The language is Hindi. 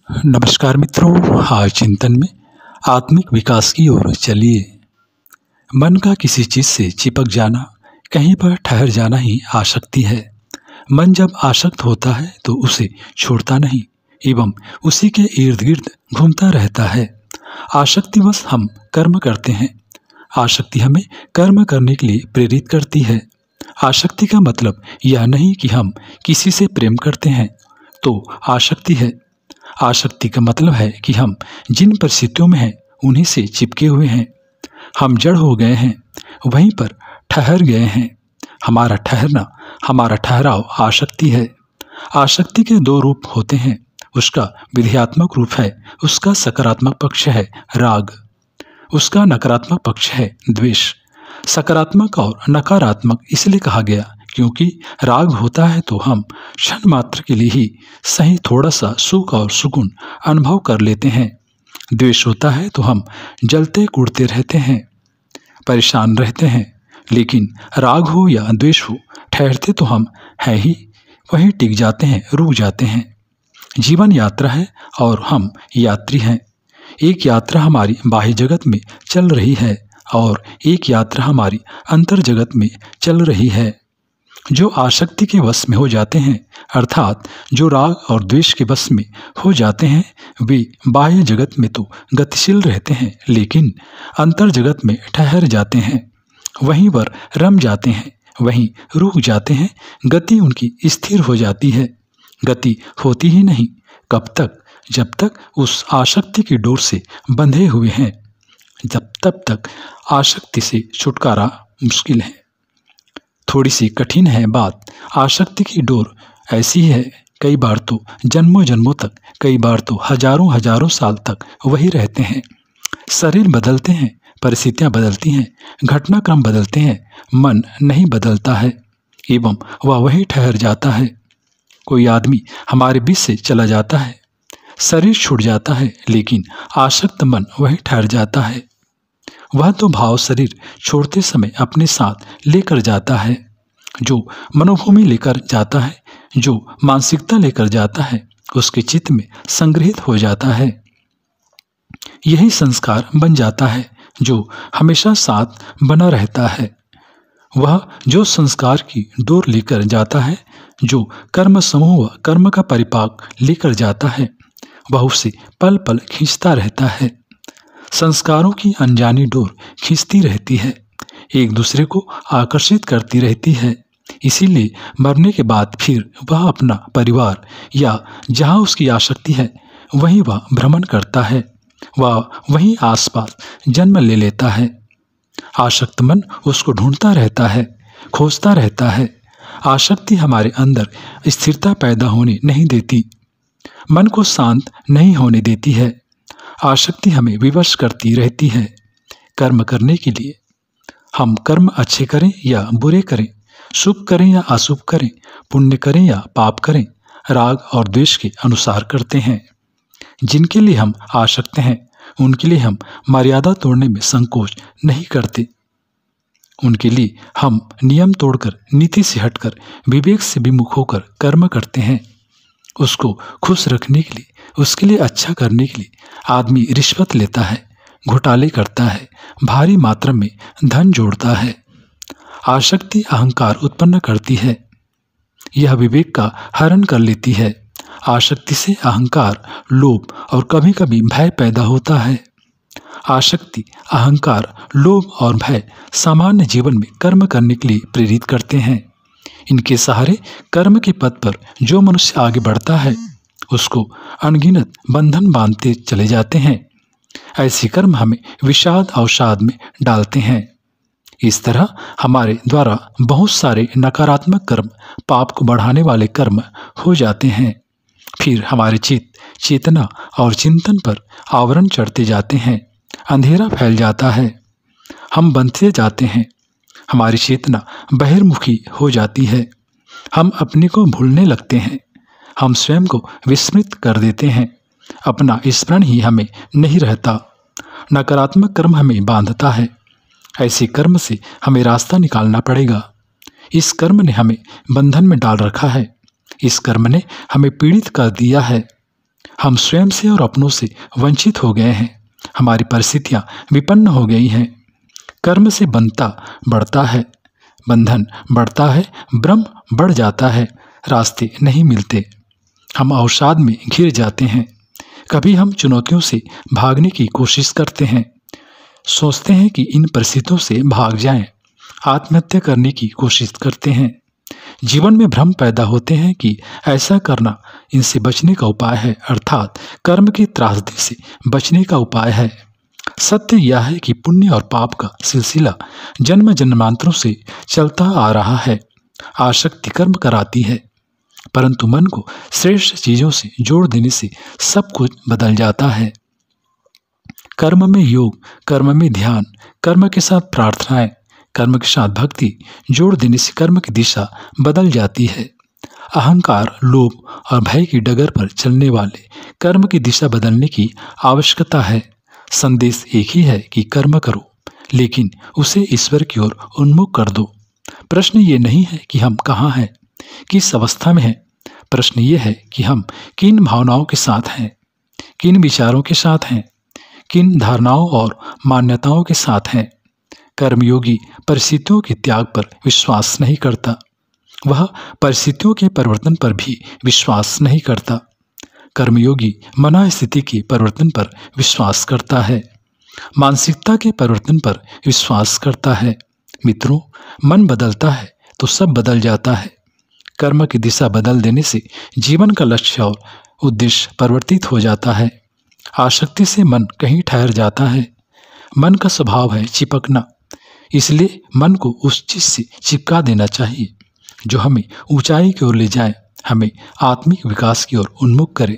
नमस्कार मित्रों, आज चिंतन में आत्मिक विकास की ओर चलिए। मन का किसी चीज से चिपक जाना, कहीं पर ठहर जाना ही आसक्ति है। मन जब आसक्त होता है तो उसे छोड़ता नहीं एवं उसी के इर्द गिर्द घूमता रहता है। आसक्तिवश हम कर्म करते हैं। आसक्ति हमें कर्म करने के लिए प्रेरित करती है। आसक्ति का मतलब यह नहीं कि हम किसी से प्रेम करते हैं तो आसक्ति है। आसक्ति का मतलब है कि हम जिन परिस्थितियों में हैं उन्हीं से चिपके हुए हैं। हम जड़ हो गए हैं, वहीं पर ठहर गए हैं। हमारा ठहरना, हमारा ठहराव आसक्ति है। आसक्ति के दो रूप होते हैं। उसका विधेयात्मक रूप है, उसका सकारात्मक पक्ष है राग, उसका नकारात्मक पक्ष है द्वेष। सकारात्मक और नकारात्मक इसलिए कहा गया क्योंकि राग होता है तो हम क्षण मात्र के लिए ही सही थोड़ा सा सुख और सुकून अनुभव कर लेते हैं। द्वेष होता है तो हम जलते कुड़ते रहते हैं, परेशान रहते हैं। लेकिन राग हो या द्वेष हो, ठहरते तो हम हैं ही, वहीं टिक जाते हैं, रुक जाते हैं। जीवन यात्रा है और हम यात्री हैं। एक यात्रा हमारी बाह्य जगत में चल रही है और एक यात्रा हमारी अंतर जगत में चल रही है। जो आसक्ति के वश में हो जाते हैं, अर्थात जो राग और द्वेष के वश में हो जाते हैं, वे बाह्य जगत में तो गतिशील रहते हैं लेकिन अंतर जगत में ठहर जाते हैं, वहीं पर रम जाते हैं, वहीं रुक जाते हैं। गति उनकी स्थिर हो जाती है। गति होती ही नहीं कब तक? जब तक उस आसक्ति की डोर से बंधे हुए हैं, तब तक आसक्ति से छुटकारा मुश्किल है। थोड़ी सी कठिन है बात। आसक्ति की डोर ऐसी है, कई बार तो जन्मों जन्मों तक, कई बार तो हजारों हजारों साल तक वही रहते हैं। शरीर बदलते हैं, परिस्थितियां बदलती हैं, घटनाक्रम बदलते हैं, मन नहीं बदलता है एवं वह वही ठहर जाता है। कोई आदमी हमारे बीच से चला जाता है, शरीर छूट जाता है, लेकिन आसक्त मन वही ठहर जाता है। वह तो भाव शरीर छोड़ते समय अपने साथ लेकर जाता है। जो मनोभूमि लेकर जाता है, जो मानसिकता लेकर जाता है, उसके चित्त में संग्रहित हो जाता है। यही संस्कार बन जाता है जो हमेशा साथ बना रहता है। वह जो संस्कार की डोर लेकर जाता है, जो कर्म समूह व कर्म का परिपाक लेकर जाता है, वह उसे पल पल खींचता रहता है। संस्कारों की अनजानी डोर खींचती रहती है, एक दूसरे को आकर्षित करती रहती है। इसीलिए मरने के बाद फिर वह अपना परिवार या जहाँ उसकी आसक्ति है वहीं वह भ्रमण करता है, वह वहीं आसपास जन्म ले लेता है। आसक्त मन उसको ढूंढता रहता है, खोजता रहता है। आसक्ति हमारे अंदर स्थिरता पैदा होने नहीं देती, मन को शांत नहीं होने देती है। आसक्ति हमें विवश करती रहती है कर्म करने के लिए। हम कर्म अच्छे करें या बुरे करें, शुभ करें या अशुभ करें, पुण्य करें या पाप करें, राग और द्वेष के अनुसार करते हैं। जिनके लिए हम आसक्त हैं उनके लिए हम मर्यादा तोड़ने में संकोच नहीं करते। उनके लिए हम नियम तोड़कर, नीति से हटकर, विवेक से विमुख होकर कर्म करते हैं। उसको खुश रखने के लिए, उसके लिए अच्छा करने के लिए आदमी रिश्वत लेता है, घोटाले करता है, भारी मात्रा में धन जोड़ता है। आसक्ति अहंकार उत्पन्न करती है, यह विवेक का हरण कर लेती है। आसक्ति से अहंकार, लोभ और कभी कभी भय पैदा होता है। आसक्ति, अहंकार, लोभ और भय सामान्य जीवन में कर्म करने के लिए प्रेरित करते हैं। इनके सहारे कर्म के पथ पर जो मनुष्य आगे बढ़ता है उसको अनगिनत बंधन बांधते चले जाते हैं। ऐसे कर्म हमें विषाद अवसाद में डालते हैं। इस तरह हमारे द्वारा बहुत सारे नकारात्मक कर्म, पाप को बढ़ाने वाले कर्म हो जाते हैं। फिर हमारे चित्त, चेतना और चिंतन पर आवरण चढ़ते जाते हैं, अंधेरा फैल जाता है, हम बनते जाते हैं, हमारी चेतना बहिर्मुखी हो जाती है, हम अपने को भूलने लगते हैं, हम स्वयं को विस्मृत कर देते हैं, अपना स्मरण ही हमें नहीं रहता। नकारात्मक कर्म हमें बांधता है। ऐसे कर्म से हमें रास्ता निकालना पड़ेगा। इस कर्म ने हमें बंधन में डाल रखा है, इस कर्म ने हमें पीड़ित कर दिया है। हम स्वयं से और अपनों से वंचित हो गए हैं। हमारी परिस्थितियां विपन्न हो गई हैं। कर्म से बनता बढ़ता है, बंधन बढ़ता है, ब्रह्म बढ़ जाता है, रास्ते नहीं मिलते, हम अवसाद में घिर जाते हैं। कभी हम चुनौतियों से भागने की कोशिश करते हैं, सोचते हैं कि इन परिस्थितियों से भाग जाएं, आत्महत्या करने की कोशिश करते हैं। जीवन में भ्रम पैदा होते हैं कि ऐसा करना इनसे बचने का उपाय है, अर्थात कर्म की त्रासदी से बचने का उपाय है। सत्य यह है कि पुण्य और पाप का सिलसिला जन्म जन्मांतरों से चलता आ रहा है। आसक्ति कर्म कराती है, परंतु मन को श्रेष्ठ चीजों से जोड़ देने से सब कुछ बदल जाता है। कर्म में योग, कर्म में ध्यान, कर्म के साथ प्रार्थनाएं, कर्म के साथ भक्ति जोड़ देने से कर्म की दिशा बदल जाती है। अहंकार, लोभ और भय की डगर पर चलने वाले कर्म की दिशा बदलने की आवश्यकता है। संदेश एक ही है कि कर्म करो, लेकिन उसे ईश्वर की ओर उन्मुख कर दो। प्रश्न ये नहीं है कि हम कहाँ हैं, किस अवस्था में हैं। प्रश्न ये है कि हम किन भावनाओं के साथ हैं, किन विचारों के साथ हैं, किन धारणाओं और मान्यताओं के साथ हैं। कर्मयोगी परिस्थितियों के त्याग पर विश्वास नहीं करता, वह परिस्थितियों के परिवर्तन पर भी विश्वास नहीं करता। कर्मयोगी मन स्थिति के परिवर्तन पर विश्वास करता है, मानसिकता के परिवर्तन पर विश्वास करता है। मित्रों, मन बदलता है तो सब बदल जाता है। कर्म की दिशा बदल देने से जीवन का लक्ष्य और उद्देश्य परिवर्तित हो जाता है। आसक्ति से मन कहीं ठहर जाता है। मन का स्वभाव है चिपकना, इसलिए मन को उस चीज से चिपका देना चाहिए जो हमें ऊंचाई की ओर ले जाए, हमें आत्मिक विकास की ओर उन्मुख करे।